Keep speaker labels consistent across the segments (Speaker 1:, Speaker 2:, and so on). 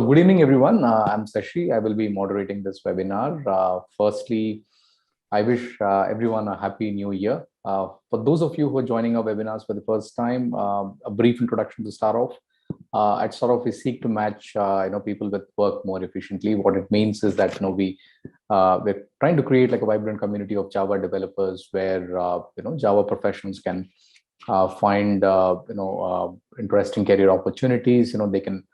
Speaker 1: So good evening, everyone. I'm Sashi. I will be moderating this webinar. Firstly, I wish everyone a happy new year. For those of you who are joining our webinars for the first time, a brief introduction to start off. At sort of we seek to match people with work more efficiently. What it means is that we're trying to create like a vibrant community of Java developers where Java professionals can find interesting career opportunities. They can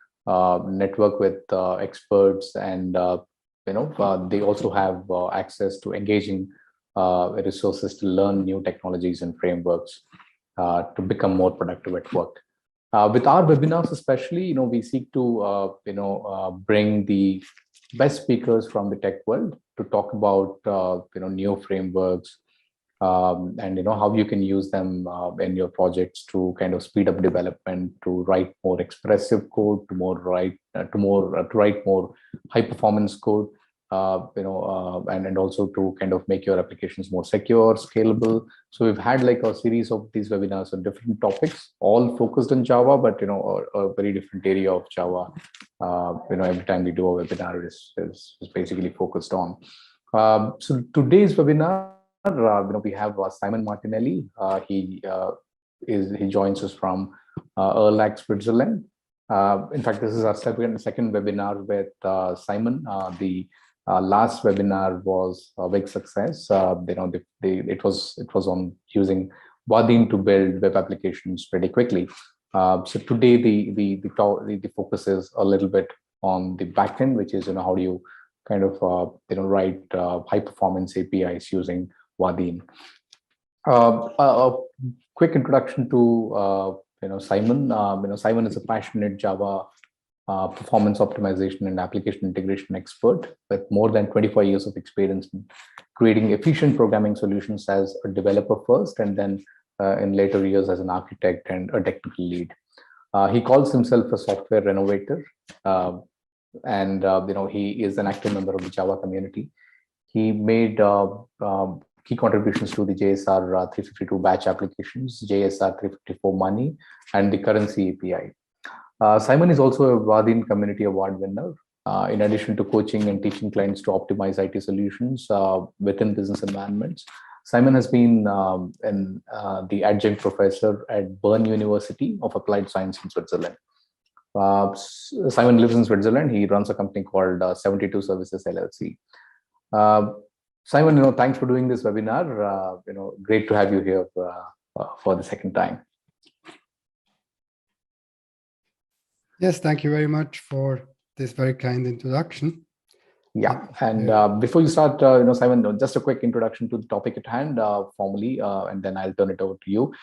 Speaker 1: network with experts, and they also have access to engaging resources to learn new technologies and frameworks to become more productive at work. With our webinars, especially, we seek to bring the best speakers from the tech world to talk about new frameworks, and how you can use them in your projects to kind of speed up development, to write more expressive code, to write more high performance code, and also to kind of make your applications more secure, scalable. So we've had like a series of these webinars on different topics, all focused on Java, but a very different area of Java. Every time we do a webinar is basically focused on. So today's webinar, we have Simon Martinelli. He joins us from Erlach, Switzerland. In fact, this is our second webinar with Simon. The last webinar was a big success. It was on using Vaadin to build web applications pretty quickly. So today the focus is a little bit on the backend, which is how do you kind of write high performance APIs using Vaadin. A quick introduction to Simon. Simon is a passionate Java performance optimization and application integration expert with more than 25 years of experience in creating efficient programming solutions as a developer first, and then in later years as an architect and a technical lead. He calls himself a software renovator, and he is an active member of the Java community. He made key contributions to the JSR 352 batch applications, JSR 354 money, and the currency API. Simon is also a Vaadin Community Award winner. In addition to coaching and teaching clients to optimize IT solutions within business environments, Simon has been the adjunct professor at Bern University of Applied Science in Switzerland. Simon lives in Switzerland. He runs a company called 72 Services LLC. Simon, thanks for doing this webinar. Great to have you here for the second time.
Speaker 2: Yes, thank you very much for this very kind introduction.
Speaker 1: Yeah, and before you start, Simon, just a quick introduction to the topic at hand, formally, and then I'll turn it over to you.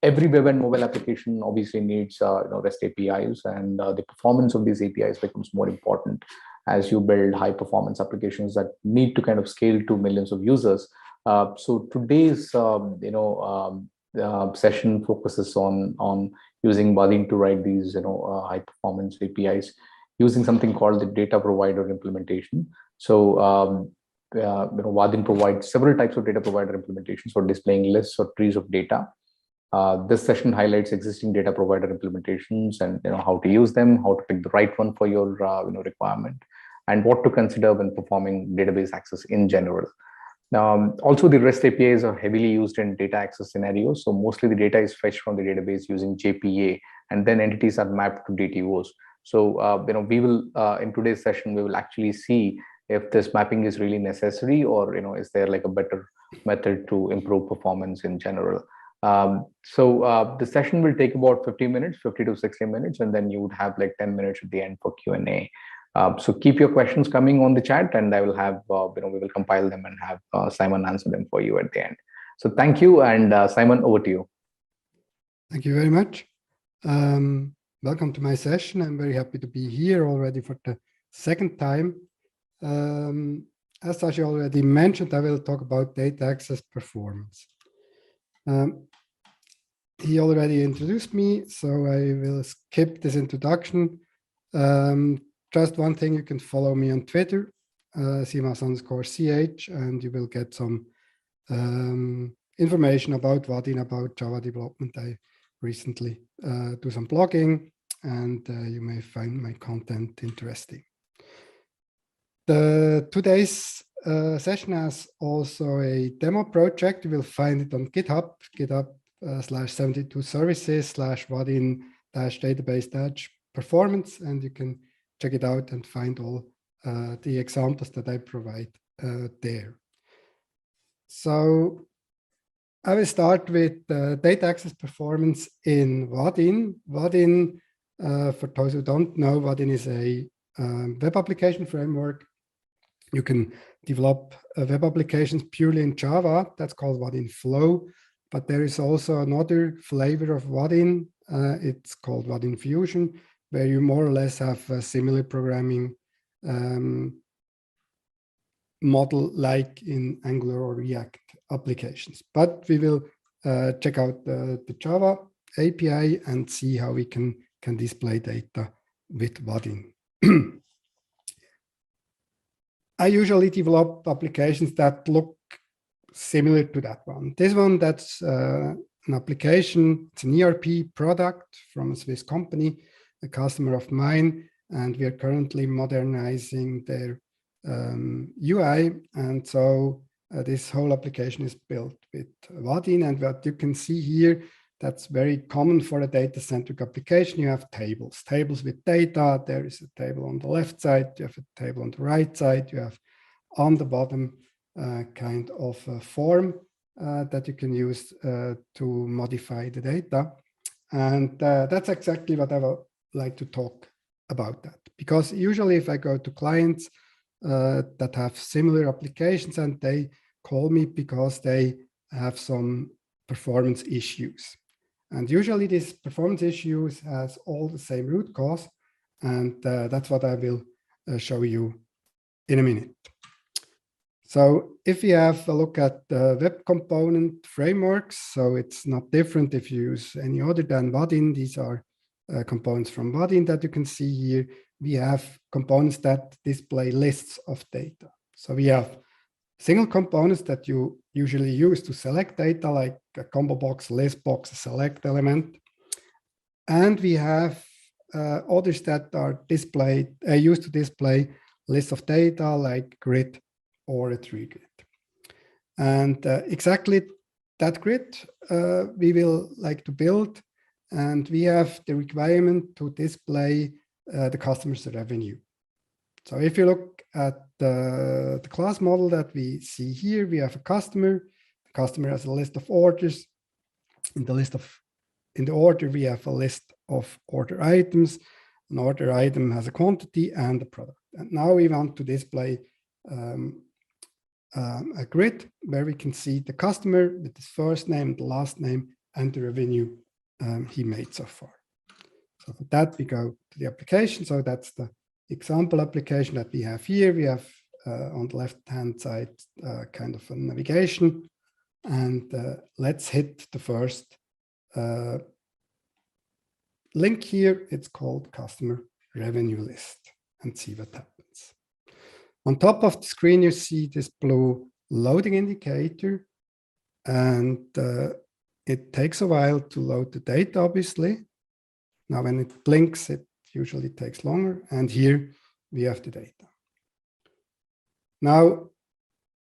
Speaker 1: Every web and mobile application obviously needs REST APIs, and the performance of these APIs becomes more important as you build high performance applications that need to kind of scale to millions of users. So today's session focuses on using Vaadin to write these high performance APIs using something called the data provider implementation. So Vaadin provides several types of data provider implementations for displaying lists or trees of data. This session highlights existing data provider implementations and how to use them, how to pick the right one for your requirement, and what to consider when performing database access in general. Also, the REST APIs are heavily used in data access scenarios. So mostly the data is fetched from the database using JPA, and then entities are mapped to DTOs. So we will in today's session we will actually see if this mapping is really necessary, or is there like a better method to improve performance in general. So the session will take about 50 to 60 minutes, and then you would have like 10 minutes at the end for Q&A. So keep your questions coming on the chat, and I will have, we will compile them and have Simon answer them for you at the end. So thank you, and Simon, over to you.
Speaker 2: Thank you very much. Welcome to my session. I'm very happy to be here already for the second time. As Sashi already mentioned, I will talk about data access performance. He already introduced me, so I will skip this introduction. Just one thing, you can follow me on Twitter, simas_ch, and you will get some information about Vaadin, about Java development. I recently do some blogging, and you may find my content interesting. Today's session has also a demo project. You will find it on GitHub, github/72services/Vaadin-database-performance, and you can check it out and find all the examples that I provide there. So I will start with data access performance in Vaadin. Vaadin, for those who don't know, Vaadin is a web application framework. You can develop web applications purely in Java. That's called Vaadin Flow. But there is also another flavor of Vaadin. It's called Vaadin Fusion, where you more or less have a similar programming model like in Angular or React applications. But we will check out the Java API and see how we can display data with Vaadin. I usually develop applications that look similar to that one. This one, that's an application, it's an ERP product from a Swiss company, a customer of mine, and we are currently modernizing their UI. And so this whole application is built with Vaadin. And what you can see here, that's very common for a data-centric application. You have tables with data. There is a table on the left side. You have a table on the right side. You have on the bottom kind of a form that you can use to modify the data. And that's exactly what I would like to talk about that. Because usually if I go to clients that have similar applications and they call me because they have some performance issues. And usually these performance issues has all the same root cause. And that's what I will show you in a minute. So if you have a look at the web component frameworks, so it's not different if you use any other than Vaadin. These are components from Vaadin that you can see here. We have components that display lists of data. So we have single components that you usually use to select data, like a combo box, list box, a select element. And we have others that are displayed, used to display lists of data, like grid or a tree grid. And exactly that grid we will like to build. And we have the requirement to display the customer's revenue. So if you look at the class model that we see here, we have a customer. The customer has a list of orders. In the order, we have a list of order items. An order item has a quantity and a product. And now we want to display a grid where we can see the customer with his first name, the last name, and the revenue he made so far. So for that, we go to the application. So that's the example application that we have here. We have on the left-hand side kind of a navigation. And let's hit the first link here. It's called customer revenue list, and see what happens. On top of the screen, you see this blue loading indicator, and it takes a while to load the data, obviously. Now, when it blinks, it usually takes longer. And here we have the data. Now,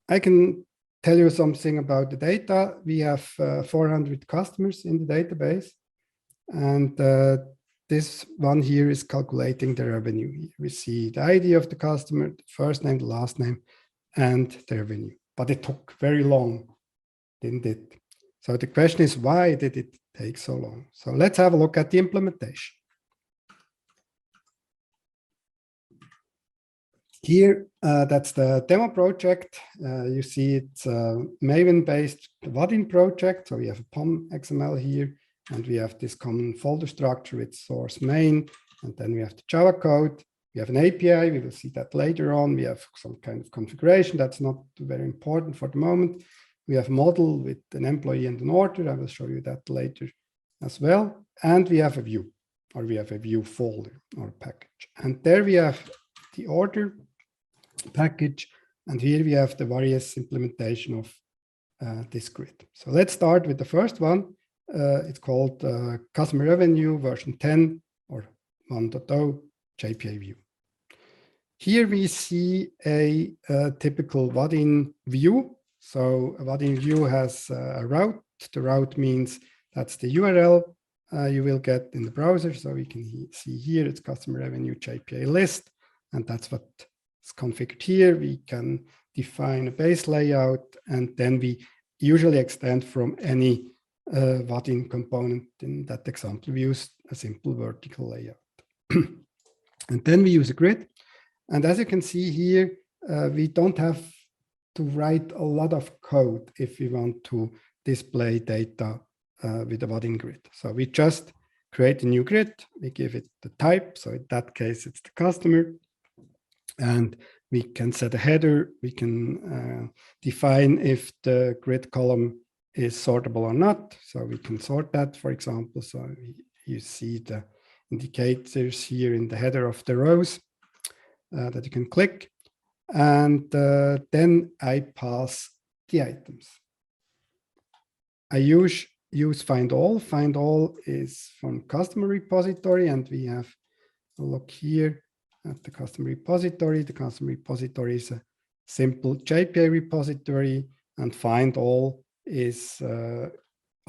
Speaker 2: I can tell you something about the data. We have 400 customers in the database. And this one here is calculating the revenue. We see the ID of the customer, the first name, the last name, and the revenue. But it took very long, didn't it? So the question is, why did it take so long? So let's have a look at the implementation. Here, that's the demo project. You see it's a Maven-based Vaadin project. So we have a POM XML here, and we have this common folder structure with source main, and then we have the Java code. We have an API. We will see that later on. We have some kind of configuration. That's not very important for the moment. We have a model with an employee and an order. I will show you that later as well. And we have a view, or we have a view folder or package. And there we have the order package. And here we have the various implementation of this grid. So let's start with the first one. It's called customer revenue version 10 or 1.0 JPA view. Here we see a typical Vaadin view. So a Vaadin view has a route. The route means that's the URL you will get in the browser. So we can see here it's customer revenue JPA list, and that's what is configured here. We can define a base layout, and then we usually extend from any Vaadin component. In that example, we use a simple vertical layout. And then we use a grid. And as you can see here, we don't have to write a lot of code if we want to display data with a Vaadin grid. So we just create a new grid, we give it the type. So in that case, it's the customer. And we can set a header. We can define if the grid column is sortable or not. So we can sort that, for example. So you see the indicators here in the header of the rows that you can click. And then I pass the items. I use find all. Find all is from customer repository, and we have a look here at the customer repository. The customer repository is a simple JPA repository, and find all is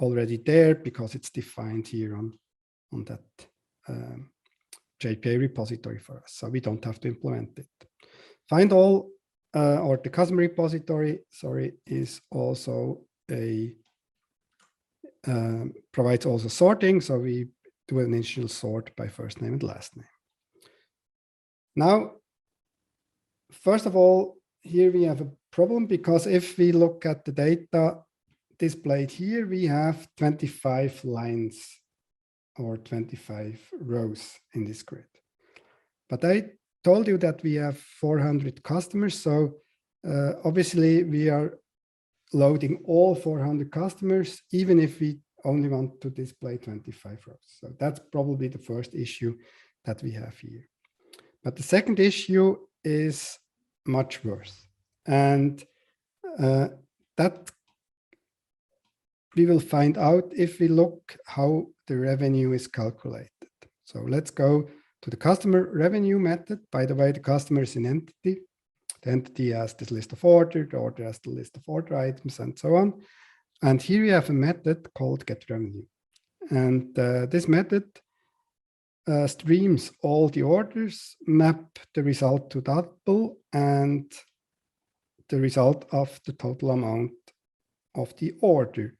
Speaker 2: already there because it's defined here on that JPA repository for us. So we don't have to implement it. Find all or the customer repository, sorry, is also a provides also sorting. So we do an initial sort by first name and last name. Now, first of all, here we have a problem because if we look at the data displayed here, we have 25 lines or 25 rows in this grid. But I told you that we have 400 customers. So obviously we are loading all 400 customers, even if we only want to display 25 rows. So that's probably the first issue that we have here. But the second issue is much worse. And that we will find out if we look how the revenue is calculated. So let's go to the customer revenue method. By the way, the customer is an entity. The entity has this list of order, the order has the list of order items, and so on. And here we have a method called getRevenue. And this method streams all the orders, map the result to double, and the result of the total amount of the order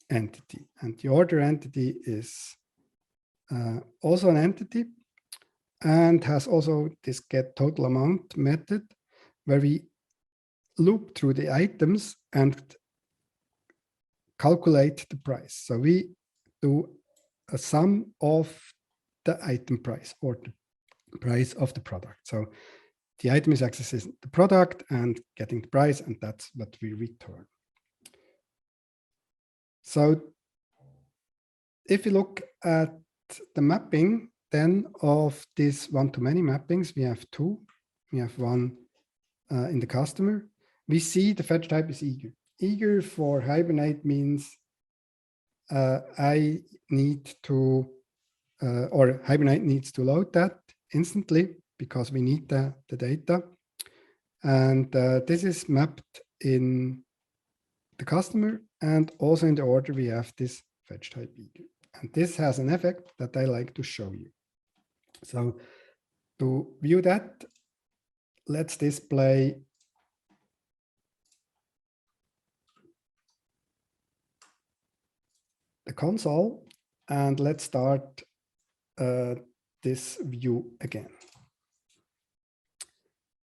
Speaker 2: entity. And the order entity is also an entity and has also this get total amount method where we loop through the items and calculate the price. So we do a sum of the item price or the price of the product. So the item is accessing the product and getting the price, and that's what we return. So if you look at the mapping then of these one-to-many mappings, we have two. We have one in the customer. We see the fetch type is eager. Eager for Hibernate means I need to, or Hibernate needs to load that instantly because we need the data. And this is mapped in the customer, and also in the order we have this fetch type eager. And this has an effect that I like to show you. So to view that, let's display the console, and let's start this view again.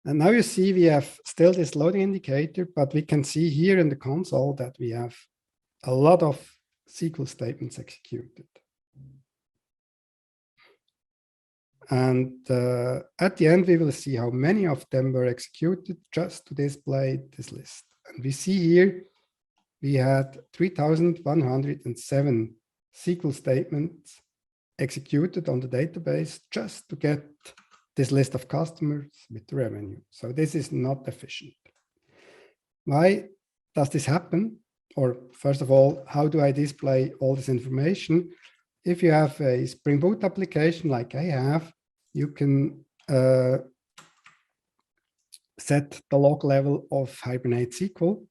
Speaker 2: And now you see we have still this loading indicator, but we can see here in the console that we have a lot of SQL statements executed. And at the end, we will see how many of them were executed just to display this list. And we see here we had 3,107 SQL statements executed on the database just to get this list of customers with the revenue. So this is not efficient. Why does this happen? Or first of all, how do I display all this information? if you have a Spring Boot application like I have, you can set the log level of Hibernate SQL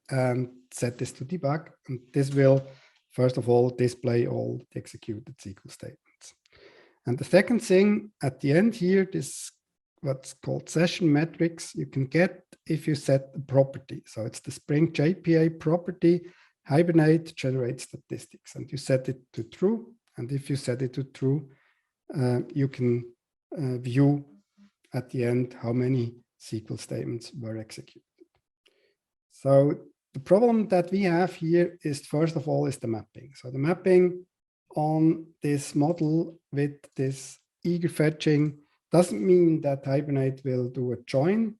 Speaker 2: and set this to debug. And this will, first of all, display all the executed SQL statements. And the second thing at the end here, this what's called session metrics, you can get if you set a property. So it's the Spring JPA property, Hibernate generates statistics, and you set it to true. And if you set it to true, you can view at the end how many SQL statements were executed. So the problem that we have here is, first of all, is the mapping. So the mapping on this model with this eager fetching doesn't mean that Hibernate will do a join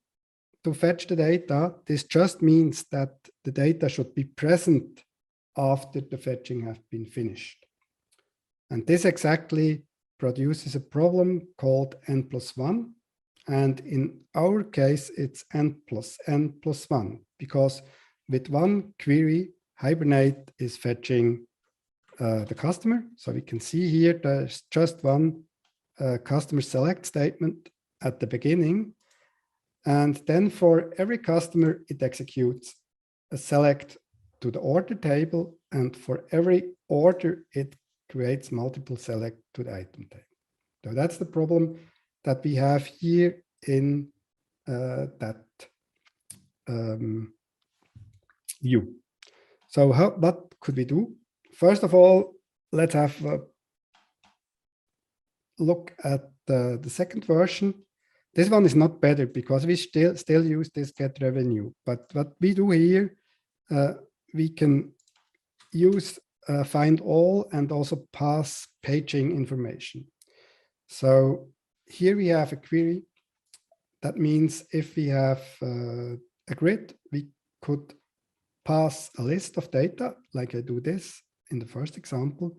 Speaker 2: to fetch the data. This just means that the data should be present after the fetching has been finished. And this exactly produces a problem called n+1. And in our case, it's n+n+1, because with one query, Hibernate is fetching the customer. So we can see here there's just one customer select statement at the beginning. And then for every customer, it executes a select to the order table. And for every order, it creates multiple select to the item table. So that's the problem that we have here in that view. So what could we do? First of all, let's have a look at the second version. This one is not better because we still use this get revenue. But what we do here, we can use find all and also pass paging information. So here we have a query. That means if we have a grid, we could pass a list of data, like I do this in the first example.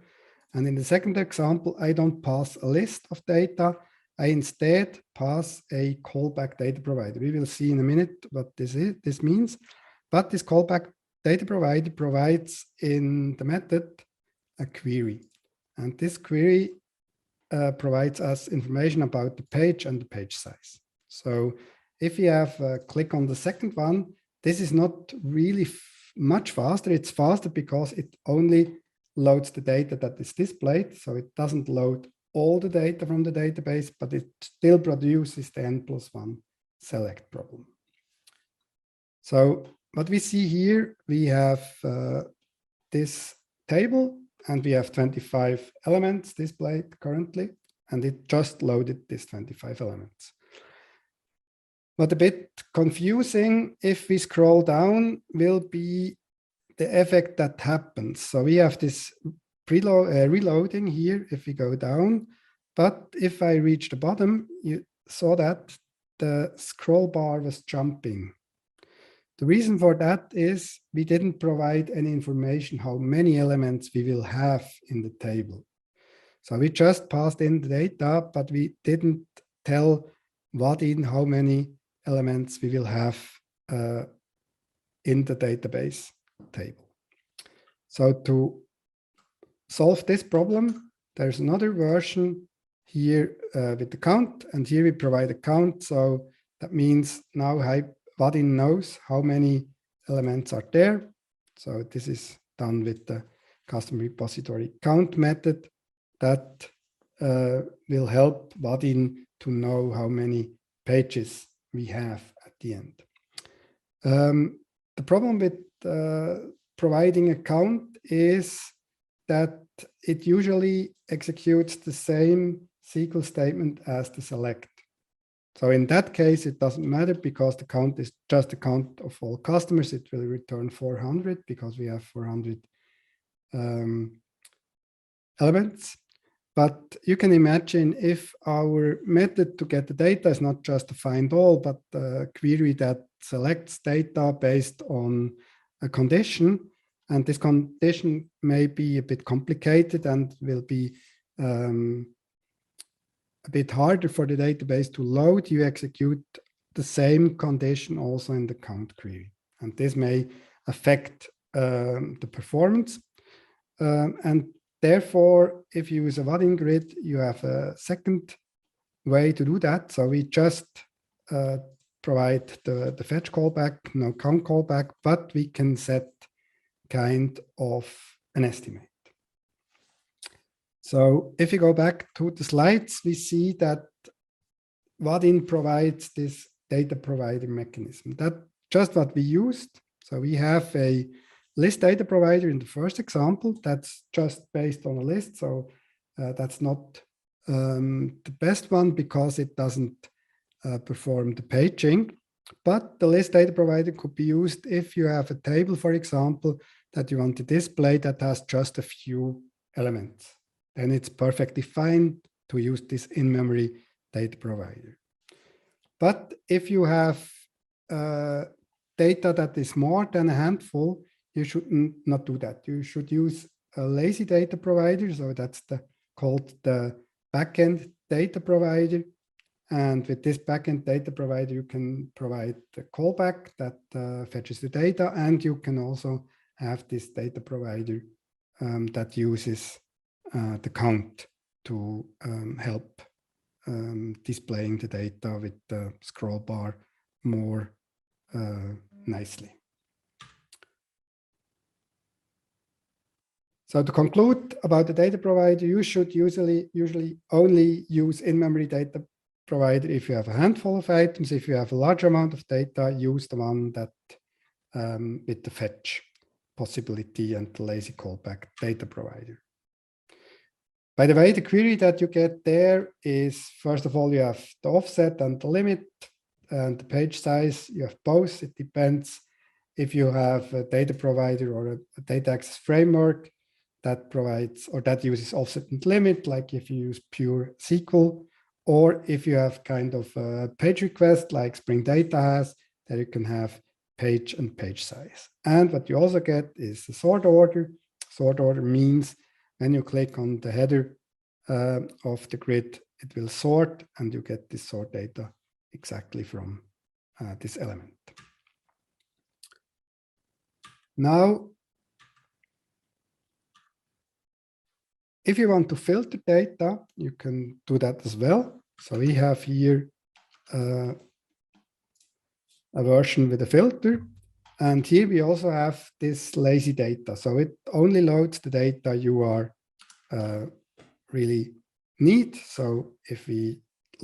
Speaker 2: And in the second example, I don't pass a list of data. I instead pass a callback data provider. We will see in a minute what this means. But this callback data provider provides in the method a query. And this query provides us information about the page and the page size. So if you have a click on the second one, this is not really much faster. It's faster because it only loads the data that is displayed. So it doesn't load all the data from the database, but it still produces the n+1 select problem. So what we see here, we have this table and we have 25 elements displayed currently, and it just loaded these 25 elements. But a bit confusing, if we scroll down, will be the effect that happens. So we have this reloading here if we go down, but if I reach the bottom, you saw that the scroll bar was jumping. The reason for that is we didn't provide any information how many elements we will have in the table. So we just passed in the data, but we didn't tell Vaadin how many elements we will have in the database table. So to solve this problem, there's another version here with the count, and here we provide a count. So that means now Vaadin knows how many elements are there. So this is done with the custom repository count method that will help Vaadin to know how many pages we have at the end. The problem with providing a count is that it usually executes the same SQL statement as the select. So in that case, it doesn't matter because the count is just the count of all customers. It will return 400 because we have 400 elements. But you can imagine if our method to get the data is not just to find all, but a query that selects data based on a condition, and this condition may be a bit complicated and will be a bit harder for the database to load, you execute the same condition also in the count query. And this may affect the performance. And therefore, if you use a Vaadin grid, you have a second way to do that. So we just provide the fetch callback, no count callback, but we can set kind of an estimate. So if you go back to the slides, we see that Vaadin provides this data provider mechanism. That's just what we used. So we have a list data provider in the first example. That's just based on a list. So that's not the best one because it doesn't perform the paging. But the list data provider could be used if you have a table, for example, that you want to display that has just a few elements. Then it's perfectly fine to use this in-memory data provider. But if you have data that is more than a handful, you should not do that. You should use a lazy data provider. So that's called the backend data provider. And with this backend data provider, you can provide the callback that fetches the data. And you can also have this data provider that uses the count to help displaying the data with the scroll bar more nicely. So to conclude about the data provider, you should usually only use in-memory data provider if you have a handful of items. If you have a large amount of data, use the one that with the fetch possibility and the lazy callback data provider. By the way, the query that you get there is, first of all, you have the offset and the limit and the page size. You have both. It depends if you have a data provider or a data access framework that provides or that uses offset and limit, like if you use pure SQL, or if you have kind of a page request like Spring Data has, that you can have page and page size. And what you also get is the sort order. Sort order means when you click on the header of the grid, it will sort and you get this sort data exactly from this element. Now, if you want to filter data, you can do that as well. So we have here a version with a filter. And here we also have this lazy data. So it only loads the data you are really need. So if we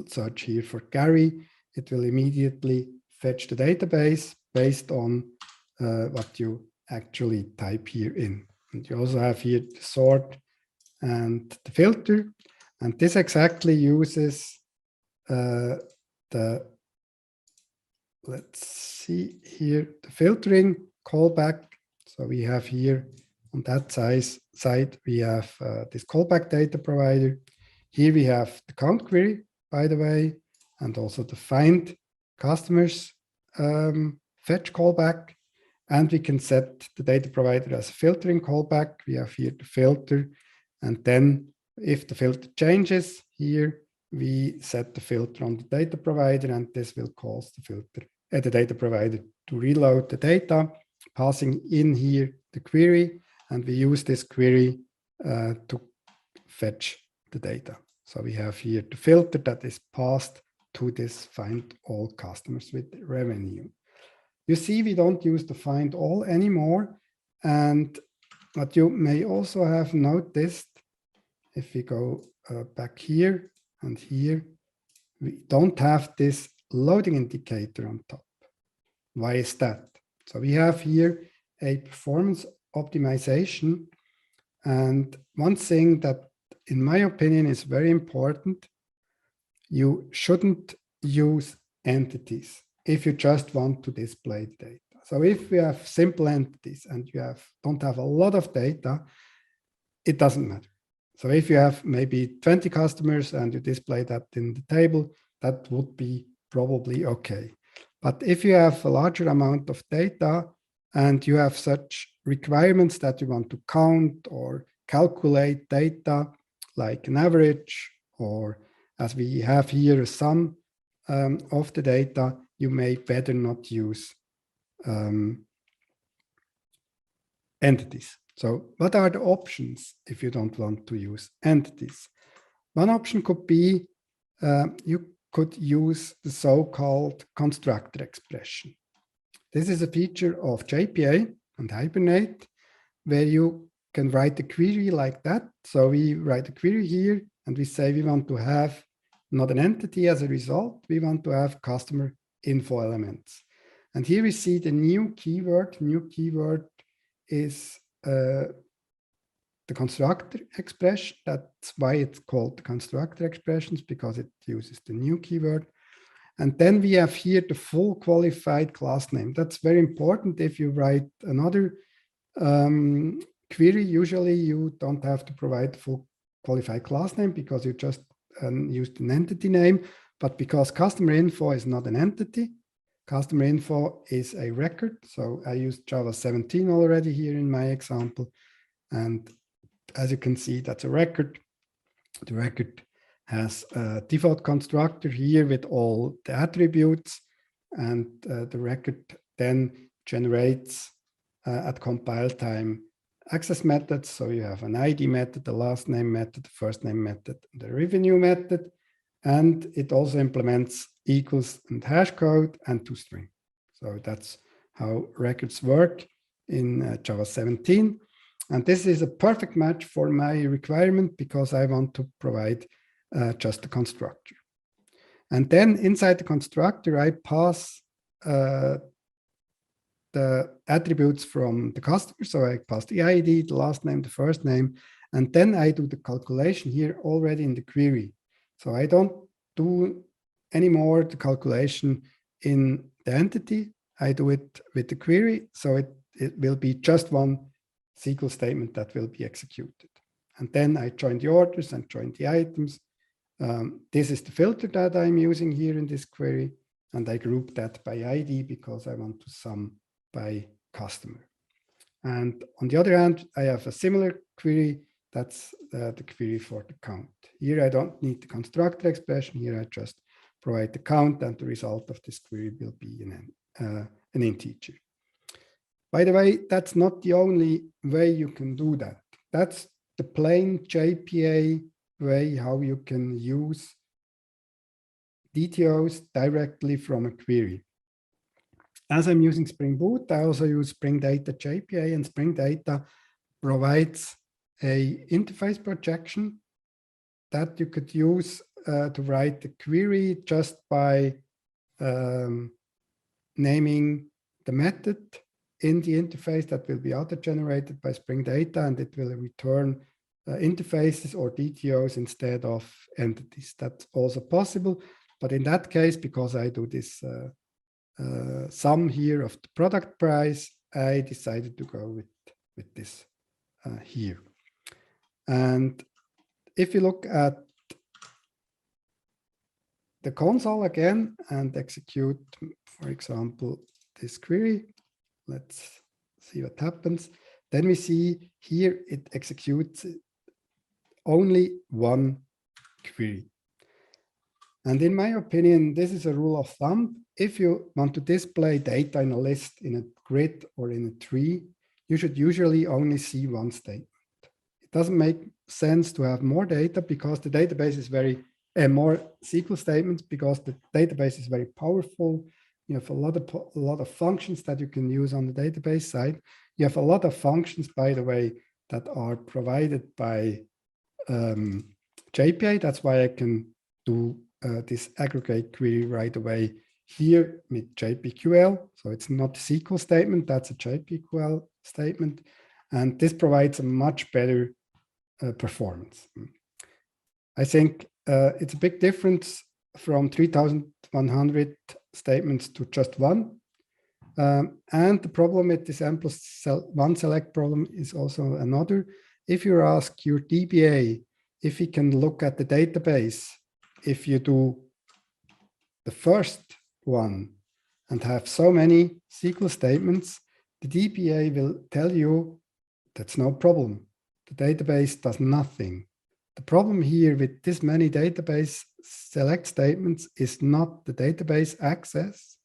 Speaker 2: search here for Gary, it will immediately fetch the database based on what you actually type here in. And you also have here the sort and the filter. And this exactly uses let's see here, the filtering callback. So we have here on that side, we have this callback data provider. Here we have the count query, by the way, and also the find customers fetch callback. And we can set the data provider as a filtering callback. We have here the filter. And then if the filter changes here, we set the filter on the data provider, and this will cause the filter at the data provider to reload the data, passing in here the query, and we use this query to fetch the data. So we have here the filter that is passed to this find all customers with revenue. You see, we don't use the find all anymore. And what you may also have noticed, if we go back here and here, we don't have this loading indicator on top. Why is that? So we have here a performance optimization. And one thing that, in my opinion, is very important, you shouldn't use entities if you just want to display the data. So if we have simple entities and you don't have a lot of data, it doesn't matter. So if you have maybe 20 customers and you display that in the table, that would be probably okay. But if you have a larger amount of data and you have such requirements that you want to count or calculate data like an average, or as we have here a sum of the data, you may better not use entities. So what are the options if you don't want to use entities? One option could be you could use the so-called constructor expression. This is a feature of JPA and Hibernate where you can write a query like that. So we write a query here and we say we want to have not an entity as a result, we want to have customer info elements. And here we see the new keyword. New keyword is the constructor expression. That's why it's called the constructor expressions, because it uses the new keyword. And then we have here the full qualified class name. That's very important. If you write another query, usually you don't have to provide the full qualified class name because you just used an entity name. But because customer info is not an entity, customer info is a record. So I used Java 17 already here in my example. And as you can see, that's a record. The record has a default constructor here with all the attributes. And the record then generates at compile time access methods. So you have an ID method, the last name method, the first name method, the revenue method. And it also implements equals and hash code and toString. So that's how records work in Java 17. And this is a perfect match for my requirement because I want to provide just a constructor. And then inside the constructor, I pass the attributes from the customer. So I pass the ID, the last name, the first name, and then I do the calculation here already in the query. So I don't do anymore the calculation in the entity. I do it with the query. So it will be just one SQL statement that will be executed. And then I join the orders and join the items. This is the filter that I'm using here in this query. And I group that by ID because I want to sum by customer. And on the other hand, I have a similar query. That's the query for the count. Here, I don't need the constructor expression. Here, I just provide the count, and the result of this query will be an integer. By the way, that's not the only way you can do that. That's the plain JPA way how you can use DTOs directly from a query. As I'm using Spring Boot, I also use Spring Data JPA, and Spring Data provides a interface projection that you could use to write the query just by naming the method in the interface that will be auto-generated by Spring Data, and it will return interfaces or DTOs instead of entities. That's also possible. But in that case, because I do this sum here of the product price, I decided to go with this here. And if you look at the console again and execute, for example, this query, let's see what happens. Then we see here it executes only one query. And in my opinion, this is a rule of thumb. If you want to display data in a list, in a grid, or in a tree, you should usually only see one statement. It doesn't make sense to have more data because the database is more SQL statements because the database is very powerful. You have a lot of functions that you can use on the database side. You have a lot of functions, by the way, that are provided by JPA. That's why I can do this aggregate query right away here with JPQL. So it's not a SQL statement, that's a JPQL statement. And this provides a much better performance. I think it's a big difference from 3,100 statements to just one. And the problem with this M plus one select problem is also another. If you ask your DBA if he can look at the database, if you do the first one and have so many SQL statements, the DBA will tell you that's no problem. The database does nothing. The problem here with this many database select statements is not the database access,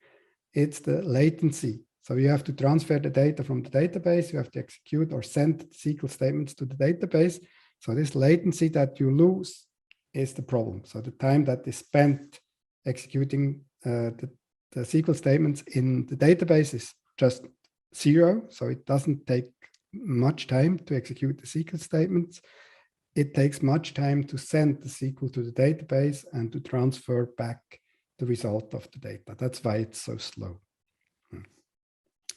Speaker 2: it's the latency. So you have to transfer the data from the database, you have to execute or send SQL statements to the database. So this latency that you lose is the problem. So the time that is spent executing the SQL statements in the database is just 0. So it doesn't take much time to execute the SQL statements. It takes much time to send the SQL to the database and to transfer back the result of the data. That's why it's so slow.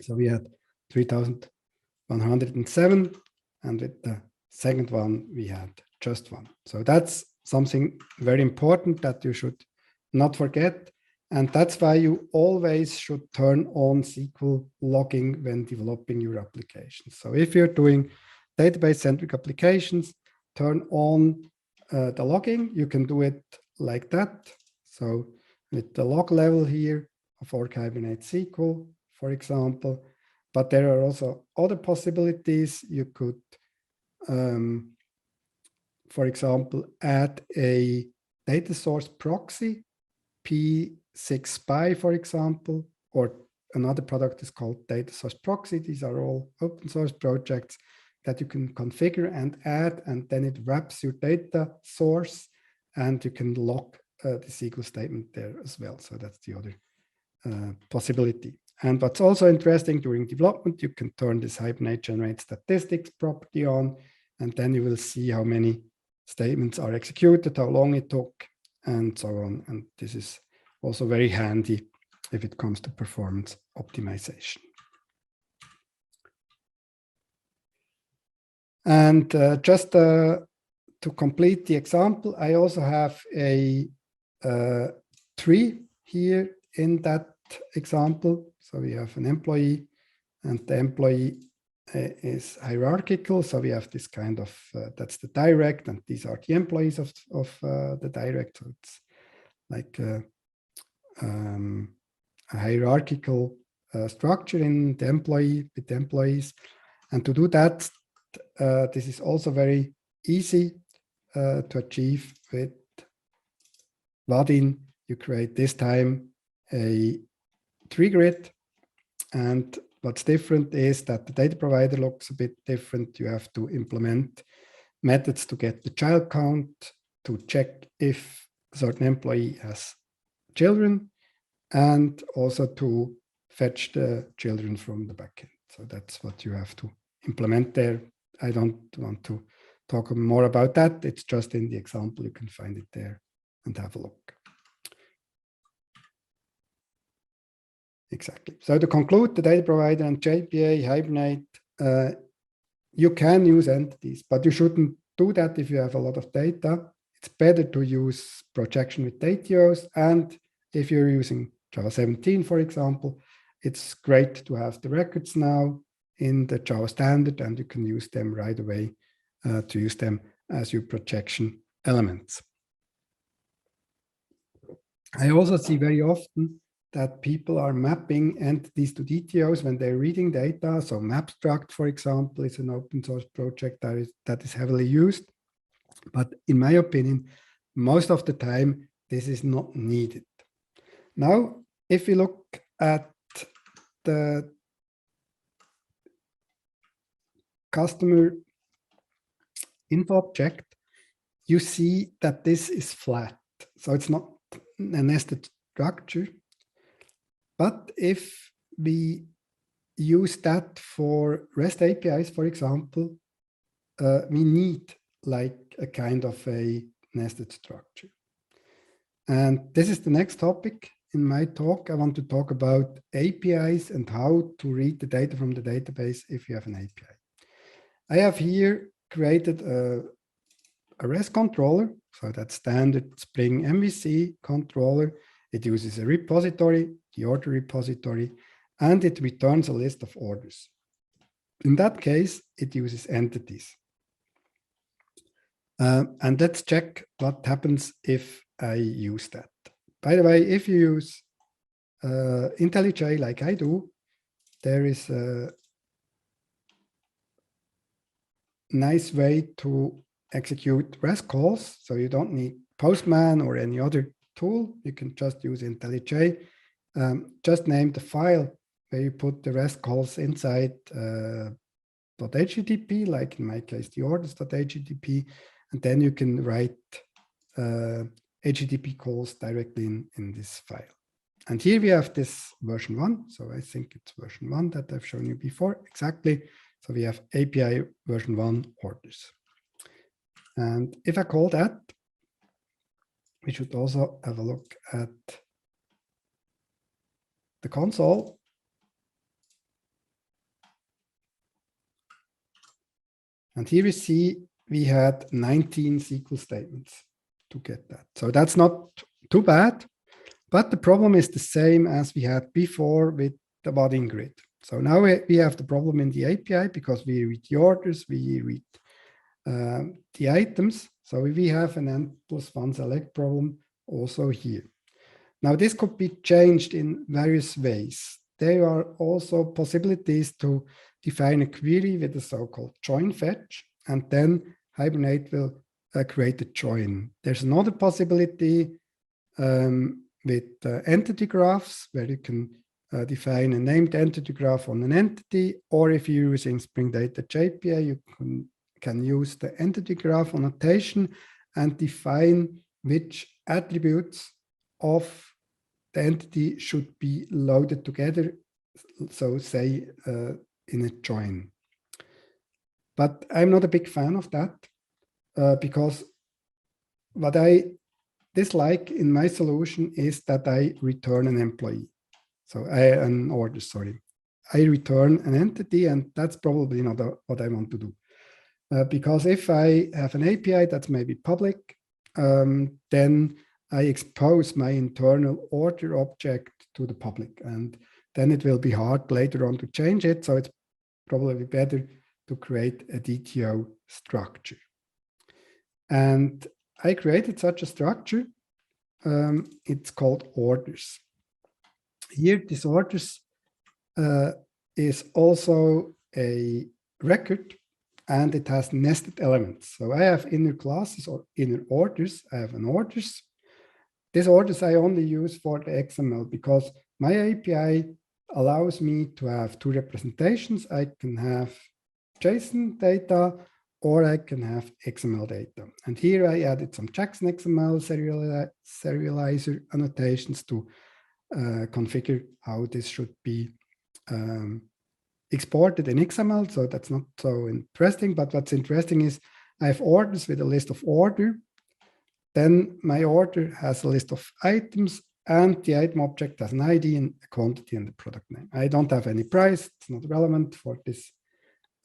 Speaker 2: So we had 3,107, and with the second one, we had just one. So that's something very important that you should not forget. And that's why you always should turn on SQL logging when developing your applications. So if you're doing database-centric applications, turn on the logging. You can do it like that. So with the log level here of Hibernate SQL, for example, but there are also other possibilities. You could, for example, add a data source proxy, P6Spy, for example, or another product is called Data Source Proxy. These are all open source projects that you can configure and add, and then it wraps your data source, and you can log the SQL statement there as well. So that's the other possibility. And what's also interesting during development, you can turn this Hibernate generate statistics property on, and then you will see how many statements are executed, how long it took, and so on. And this is also very handy if it comes to performance optimization. And just to complete the example, I also have a tree here in that example. So we have an employee, and the employee is hierarchical. So we have this kind of, that's the direct, and these are the employees of the direct. So it's like a hierarchical structure in the employee with the employees. And to do that, this is also very easy to achieve with Vaadin. You create this time a tree grid, and what's different is that the data provider looks a bit different. You have to implement methods to get the child count, to check if a certain employee has children, and also to fetch the children from the backend. So that's what you have to implement there. I don't want to talk more about that. It's just in the example. You can find it there and have a look. Exactly. So to conclude, the data provider and JPA, Hibernate, you can use entities, but you shouldn't do that if you have a lot of data. It's better to use projection with DATIOs. And if you're using Java 17, for example, it's great to have the records now in the Java standard, and you can use them right away to use them as your projection elements. I also see very often that people are mapping entities to DTOs when they're reading data. So MapStruct, for example, is an open source project that is heavily used. But in my opinion, most of the time, this is not needed. Now, if we look at the customer info object, you see that this is flat. So it's not a nested structure. But if we use that for REST APIs, for example, we need like a kind of a nested structure. And this is the next topic in my talk. I want to talk about APIs and how to read the data from the database if you have an API. I have here created a REST controller. So that's standard Spring MVC controller. It uses a repository, the order repository, and it returns a list of orders. In that case, it uses entities. And let's check what happens if I use that. By the way, if you use IntelliJ like I do, there is a nice way to execute REST calls. So you don't need Postman or any other tool. You can just use IntelliJ. Just name the file where you put the REST calls inside .http, like in my case, the orders.http, and then you can write HTTP calls directly in this file. And here we have this version 1. So I think it's version 1 that I've shown you before. Exactly. So we have API version 1 orders. And if I call that, we should also have a look at the console. And here we see we had 19 SQL statements to get that. So that's not too bad. But the problem is the same as we had before with the Vaadin grid. So now we have the problem in the API because we read the orders, we read the items. So we have an n+1 select problem also here. Now this could be changed in various ways. There are also possibilities to define a query with a so-called join fetch, and then Hibernate will create a join. There's another possibility with entity graphs, where you can define a named entity graph on an entity, or if you're using Spring Data JPA, you can use the entity graph annotation and define which attributes of the entity should be loaded together, so say in a join. But I'm not a big fan of that because what I dislike in my solution is that I return an employee. So an order, sorry. I return an entity, and that's probably not what I want to do. Because if I have an API that's maybe public, then I expose my internal order object to the public, and then it will be hard later on to change it. So it's probably better to create a DTO structure. And I created such a structure. It's called orders. Here, this orders is also a record, and it has nested elements. So I have inner classes or inner orders. I have an orders. These orders I only use for the XML because my API allows me to have two representations. I can have JSON data, or I can have XML data. And here I added some Jackson XML serializer annotations to configure how this should be exported in XML. So that's not so interesting, but what's interesting is I have orders with a list of order. Then my order has a list of items, and the item object has an ID and a quantity and a product name. I don't have any price. It's not relevant for this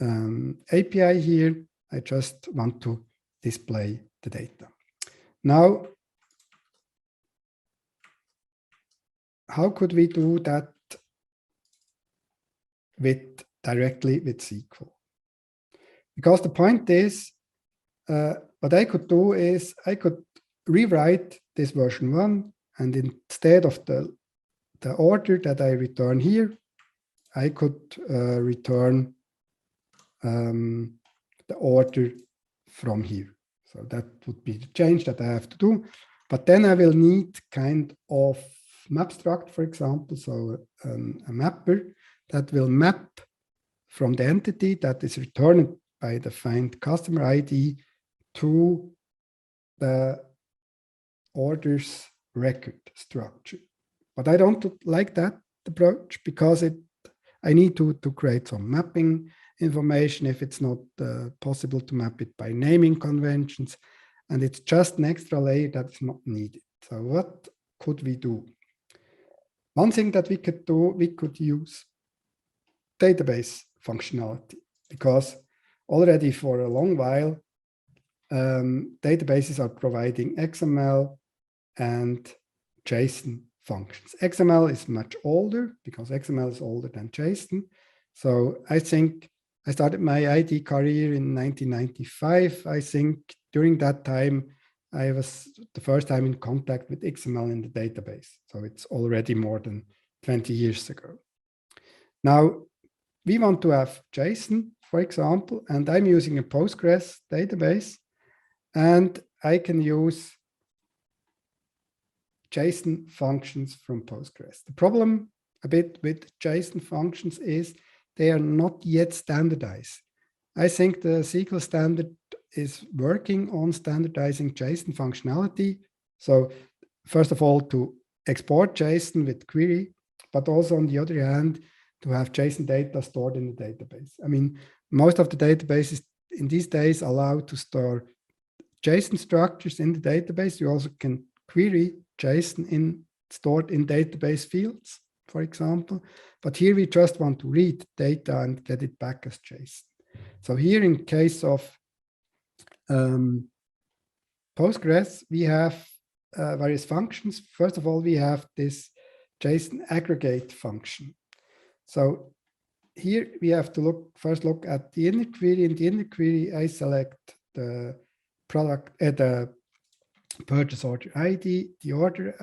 Speaker 2: API here. I just want to display the data. Now, how could we do that directly with SQL? Because the point is, what I could do is I could rewrite this version 1, and instead of the order that I return here, I could return the order from here. So that would be the change that I have to do. But then I will need kind of map struct, for example, so a mapper that will map from the entity that is returned by the find customer ID to the orders record structure. But I don't like that approach because I need to create some mapping information if it's not possible to map it by naming conventions, and it's just an extra layer that's not needed. So what could we do? One thing that we could do, we could use database functionality, because already for a long while, databases are providing XML and JSON functions. XML is much older because XML is older than JSON. So I think I started my IT career in 1995. I think during that time, I was the first time in contact with XML in the database. So it's already more than 20 years ago. Now, we want to have JSON, for example, and I'm using a Postgres database, and I can use JSON functions from Postgres. The problem a bit with JSON functions is they are not yet standardized. I think the SQL standard is working on standardizing JSON functionality. So first of all, to export JSON with query, but also on the other hand, to have JSON data stored in the database. I mean, most of the databases in these days allow to store JSON structures in the database. You also can query JSON stored in database fields, for example. But here we just want to read data and get it back as JSON. So here in case of Postgres, we have various functions. First of all, we have this JSON aggregate function. So here we have to first look at the inner query. In the inner query, I select the product the purchase order ID, the order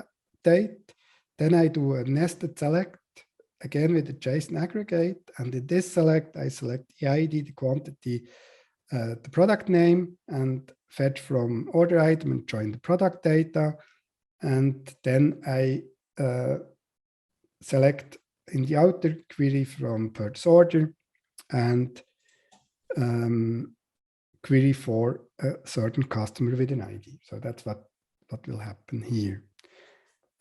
Speaker 2: date. Then I do a nested select again with the JSON aggregate. And in this select, I select the ID, the quantity, the product name, and fetch from order item and join the product data. And then I select in the outer query from purchase order and query for a certain customer with an ID. So that's what will happen here.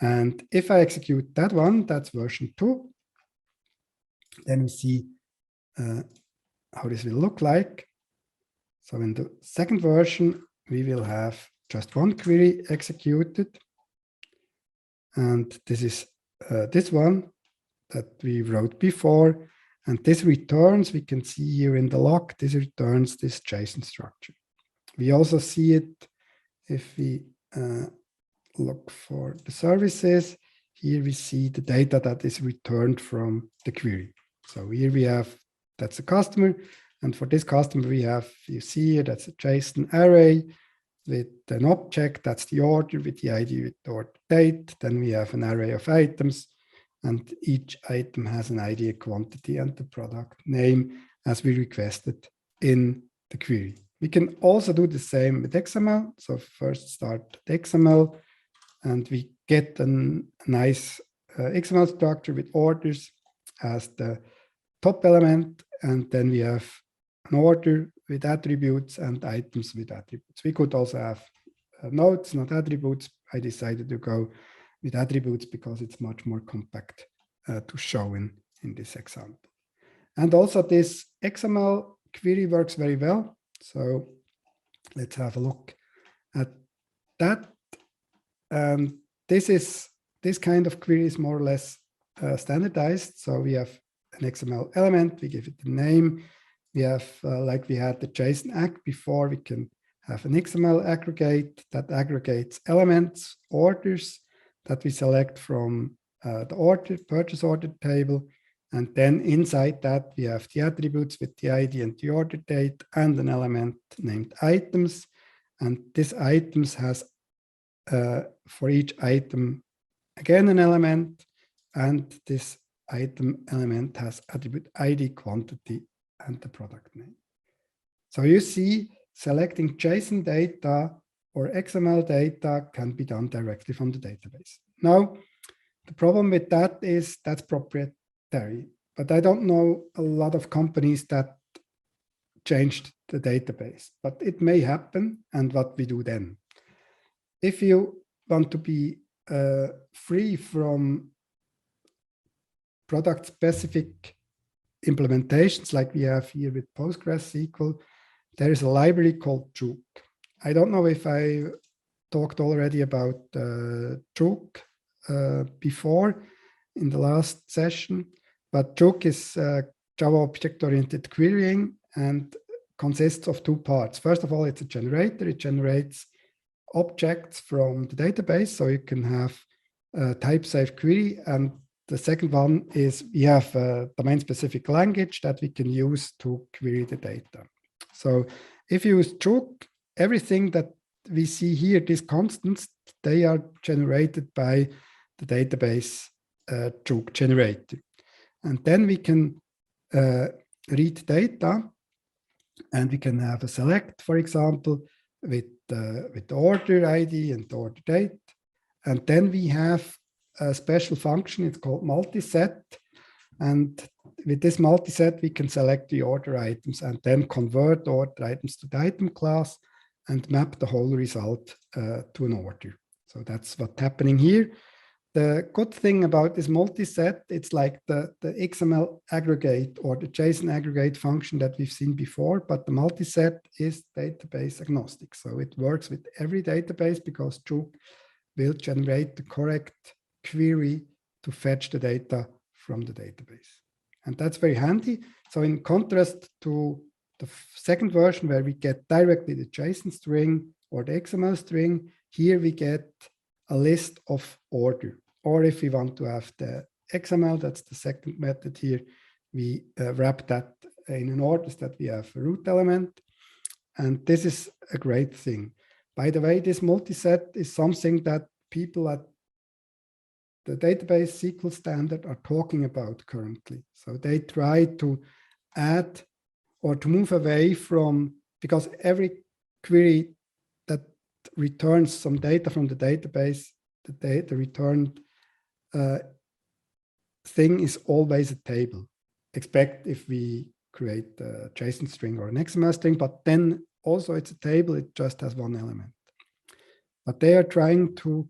Speaker 2: And if I execute that one, that's version 2, then we see how this will look like. So in the second version, we will have just one query executed. And this is this one that we wrote before. And this returns, we can see here in the log, this returns this JSON structure. We also see it if we look for the services. Here we see the data that is returned from the query. So here we have, that's a customer. And for this customer, we have, you see here, that's a JSON array with an object, that's the order with the ID with the order date. Then we have an array of items, and each item has an ID, a quantity, and the product name as we requested in the query. We can also do the same with XML. So first start the XML, and we get a nice XML structure with orders as the top element, and then we have an order with attributes and items with attributes. We could also have nodes, not attributes. I decided to go with attributes because it's much more compact to show in this example. And also this XML query works very well. So let's have a look at that. This kind of query is more or less standardized. So we have an XML element, we give it the name. We have, like we had the JSON AG before, we can have an XML aggregate that aggregates elements, orders that we select from the purchase order table. And then inside that, we have the attributes with the ID and the order date and an element named items. And this items has, for each item, again, an element. And this item element has attribute ID, quantity, and the product name. So you see, selecting JSON data or XML data can be done directly from the database. Now, the problem with that is that's proprietary, but I don't know a lot of companies that changed the database, but it may happen. And what we do then? If you want to be free from product-specific implementations like we have here with PostgreSQL, there is a library called Juke. I don't know if I talked already about Juke before in the last session, but Juke is Java object-oriented querying and consists of two parts. First of all, it's a generator. It generates objects from the database, so you can have a type-safe query. And the second one is we have a domain-specific language that we can use to query the data. So if you use Juke, everything that we see here, these constants, they are generated by the database Juke generator. And then we can read data, and we can have a select, for example, with the order ID and the order date. And then we have a special function. It's called multiset. And with this multiset, we can select the order items and then convert the order items to the item class and map the whole result to an order. So that's what's happening here. The good thing about this multiset, it's like the XML aggregate or the JSON aggregate function that we've seen before, but the multiset is database agnostic. So it works with every database because Juke will generate the correct query to fetch the data from the database. And that's very handy. So in contrast to the second version where we get directly the JSON string or the XML string, here we get a list of order. Or if we want to have the XML, that's the second method here, we wrap that in an order that we have a root element. And this is a great thing. By the way, this multiset is something that people at the database SQL standard are talking about currently. So they try to add or to move away from, because every query that returns some data from the database, the returned thing is always a table, except if we create a JSON string or an XML string, but then also it's a table, it just has one element. But they are trying to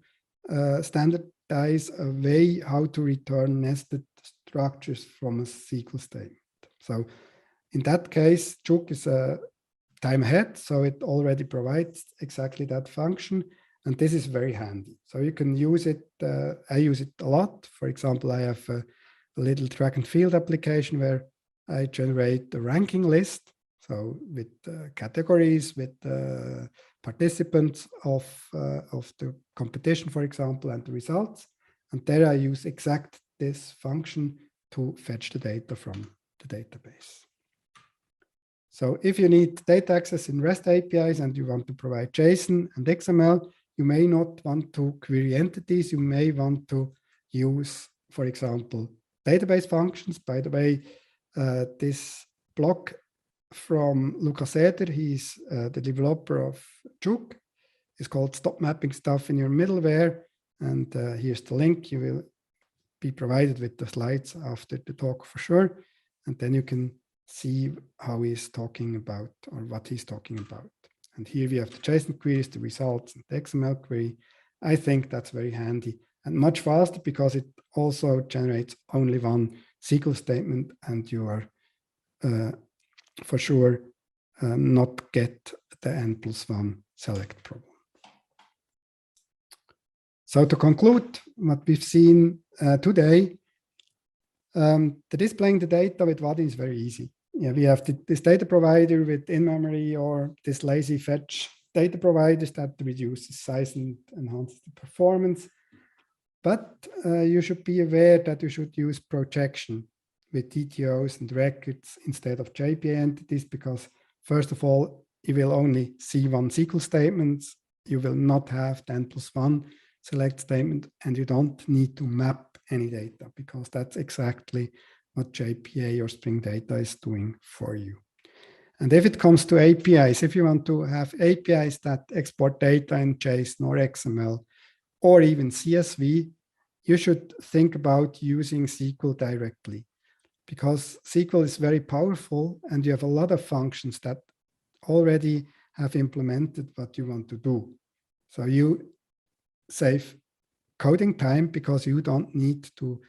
Speaker 2: standardize a way how to return nested structures from a SQL statement. So in that case, Juke is a time ahead, so it already provides exactly that function. And this is very handy. So you can use it. I use it a lot. For example, I have a little track and field application where I generate a ranking list. So with categories, with participants of the competition, for example, and the results. And there I use exact this function to fetch the data from the database. So if you need data access in REST APIs and you want to provide JSON and XML, you may not want to query entities. You may want to use, for example, database functions. By the way, this blog from Lukas Eder, he's the developer of Juke. It's called Stop Mapping Stuff in Your Middleware. And here's the link. You will be provided with the slides after the talk for sure. And then you can see how he's talking about or what he's talking about. And here we have the JSON queries, the results, and the XML query. I think that's very handy and much faster because it also generates only one SQL statement, and you are for sure not get the n+1 select problem. So to conclude what we've seen today, the displaying the data with Vaadin is very easy. Yeah, we have this data provider with in-memory or this lazy fetch data providers that reduces size and enhances the performance. But you should be aware that you should use projection with DTOs and records instead of JPA entities, because first of all, you will only see one SQL statement. You will not have the n+1 select statement, and you don't need to map any data because that's exactly what JPA or Spring Data is doing for you. And if it comes to APIs, if you want to have APIs that export data in JSON or XML or even CSV, you should think about using SQL directly, because SQL is very powerful and you have a lot of functions that already have implemented what you want to do. So you save coding time because you don't need to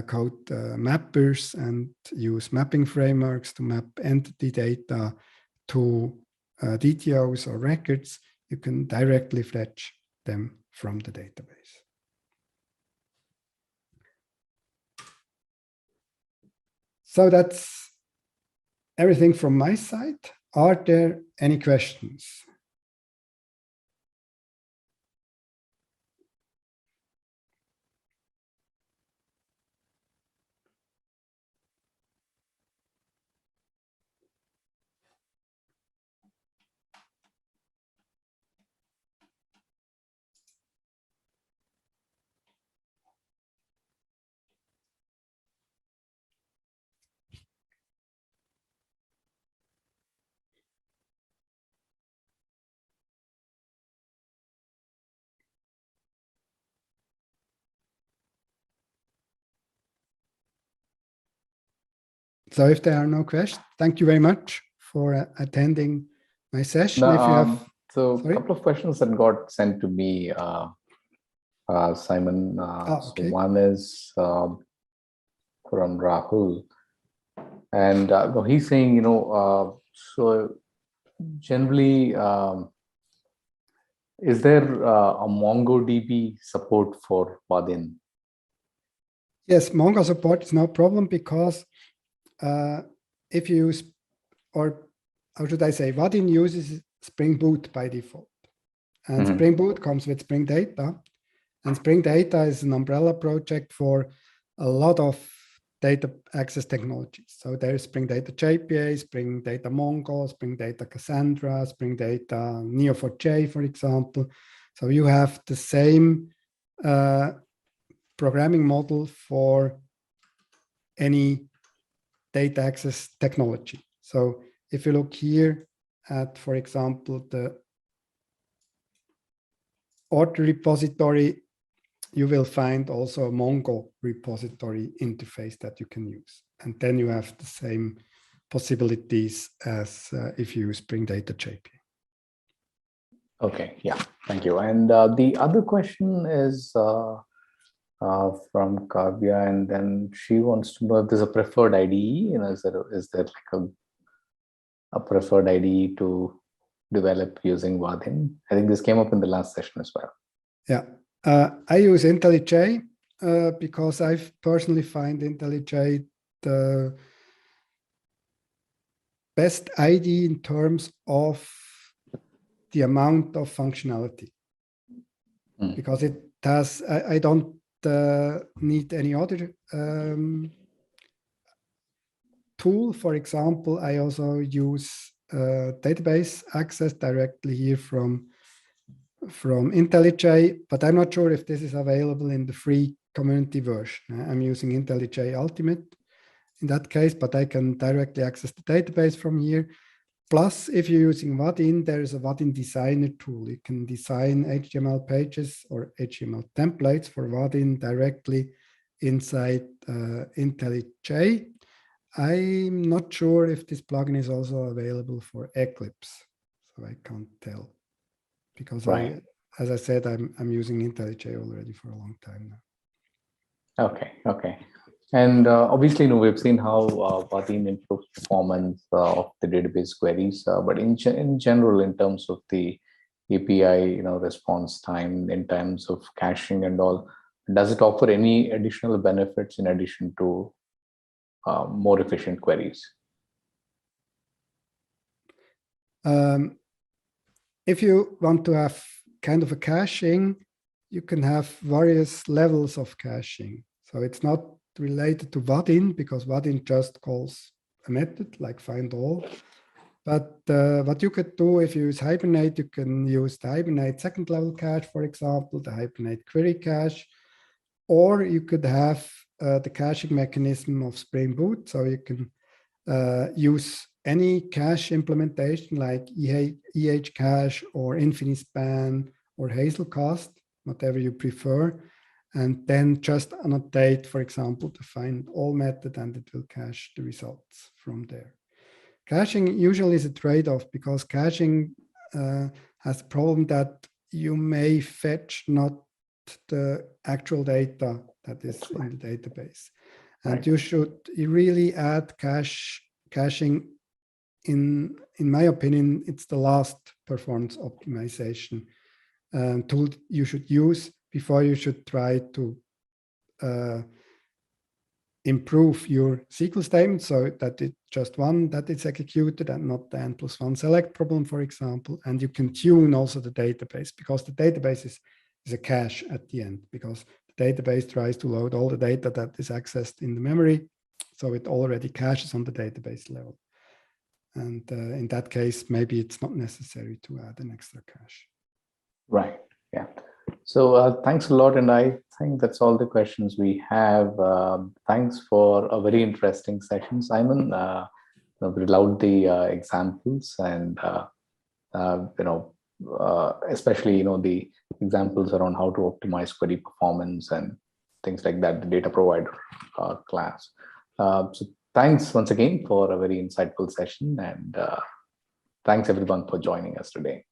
Speaker 2: code mappers and use mapping frameworks to map entity data to DTOs or records. You can directly fetch them from the database. So that's everything from my side. Are there any questions? So if there are no questions, thank you very much for attending my session.
Speaker 1: No,
Speaker 2: If you have,
Speaker 1: so
Speaker 2: sorry?
Speaker 1: a couple of questions that got sent to me, Simon. So
Speaker 2: Okay.
Speaker 1: one is from Rahul, and he's saying, so generally, is there a MongoDB support for Vaadin?
Speaker 2: Yes, Mongo support is no problem because if you use, or how should I say, Vaadin uses Spring Boot by default. And Spring Boot comes with Spring Data. And Spring Data is an umbrella project for a lot of data access technologies. So there's Spring Data JPA, Spring Data Mongo, Spring Data Cassandra, Spring Data Neo4j, for example. So you have the same programming model for any data access technology. So if you look here at, for example, the order repository, you will find also a Mongo repository interface that you can use. And then you have the same possibilities as if you use Spring Data JPA.
Speaker 1: Okay, yeah, thank you. And the other question is from Kavya, and then she wants to know if there's a preferred IDE. Is there like a preferred IDE to develop using Vaadin? I think this came up in the last session as well.
Speaker 2: Yeah, I use IntelliJ because I personally find IntelliJ the best IDE in terms of the amount of functionality. Because it has, I don't need any other tool. For example, I also use database access directly here from IntelliJ, but I'm not sure if this is available in the free community version. I'm using IntelliJ Ultimate in that case, but I can directly access the database from here. Plus, if you're using Vaadin, there is a Vaadin designer tool. You can design HTML pages or HTML templates for Vaadin directly inside IntelliJ. I'm not sure if this plugin is also available for Eclipse, so I can't tell. Because
Speaker 1: right.
Speaker 2: As I said, I'm using IntelliJ already for a long time
Speaker 1: now. Okay. And obviously, we've seen how Vaadin improves performance of the database queries, but in general, in terms of the API, response time, in terms of caching and all, does it offer any additional benefits in addition to more efficient queries?
Speaker 2: If you want to have kind of a caching, you can have various levels of caching. So it's not related to Vaadin because Vaadin just calls a method like find all. But what you could do if you use Hibernate, you can use the Hibernate second level cache, for example, the Hibernate query cache, or you could have the caching mechanism of Spring Boot. So you can use any cache implementation like EH cache or Infinispan or Hazelcast, whatever you prefer, and then just annotate, for example, the find all method, and it will cache the results from there. Caching usually is a trade-off because caching has the problem that you may fetch not the actual data that is in the database. And you really add caching. In my opinion, it's the last performance optimization tool you should use before you should try to improve your SQL statement so that it's just one that is executed and not the n+1 select problem, for example. And you can tune also the database because the database is a cache at the end, because the database tries to load all the data that is accessed in the memory. So it already caches on the database level. And in that case, maybe it's not necessary to add an extra cache.
Speaker 1: Right. Yeah. So thanks a lot. And I think that's all the questions we have. Thanks for a very interesting session, Simon. We loved the examples and, especially, the examples around how to optimize query performance and things like that, the data provider class. So Thanks once again for a very insightful session, and thanks everyone for joining us today.